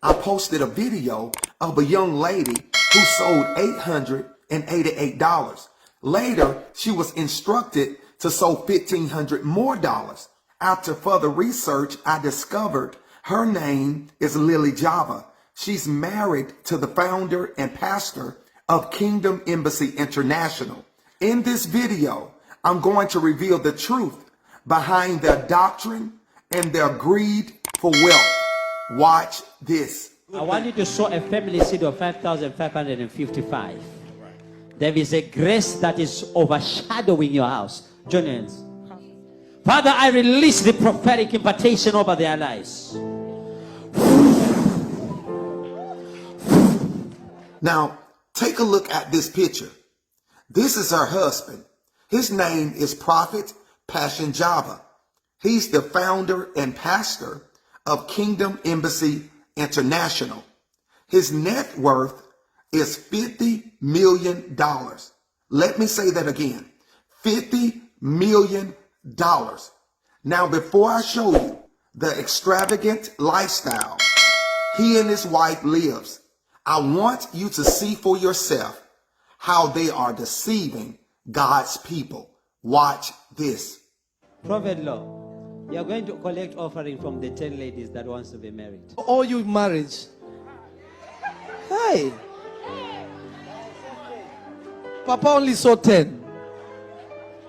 I posted a video of a young lady who sold $888. Later, she was instructed to sold $1,500 more. After further research, I discovered her name is Lilly Java. She's married to the founder and pastor of Kingdom Embassy International. In this video, I'm going to reveal the truth behind their doctrine and their greed for wealth. Watch this. I want you to sow a family seed of 5,555. There is a grace that is overshadowing your house. Join hands. Father, I release the prophetic impartation over their lives. Now, take a look at this picture. This is her husband. His name is Prophet Passion Java. He's the founder and pastor of Kingdom Embassy International. His net worth is $50 million. Let me say that again. $50 million. Now, before I show you the extravagant lifestyle he and his wife lives, I want you to see for yourself how they are deceiving God's people. Watch this. Prophet Law, you are going to collect offering from the 10 ladies that wants to be married. All you marriage. Hey. Papa only saw 10.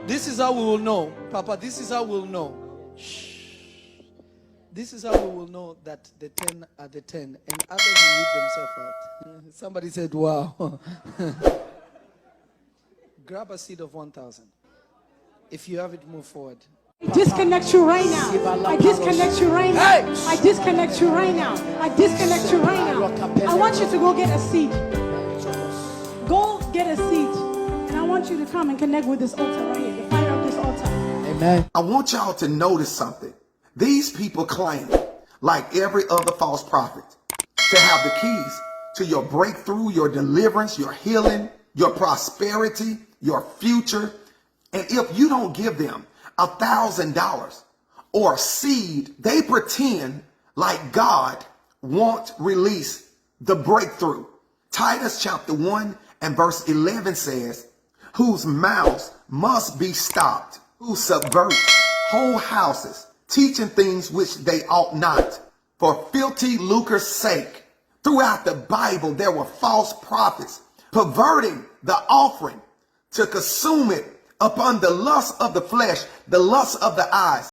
This is how we will know. Papa, this is how we'll know. Shh. This is how we will know that the 10 are the 10 and others will leave themselves out. Somebody said, wow. Grab a seed of 1,000. If you have it, move forward. I disconnect you right now. I disconnect you right now. I disconnect you right now. I disconnect you right now. I want you to go get a seed. Go get a seed. And I want you to come and connect with this altar right here. The fire of this altar. Amen. I want y'all to notice something. These people claim, like every other false prophet, to have the keys to your breakthrough, your deliverance, your healing, your prosperity, your future. And if you don't give them $1,000 or a seed, they pretend like God won't release the breakthrough. Titus chapter 1 and verse 11 says, whose mouths must be stopped, who subvert whole houses, teaching things which they ought not, for filthy lucre's sake. Throughout the Bible, there were false prophets perverting the offering to consume it upon the lust of the flesh, the lust of the eyes,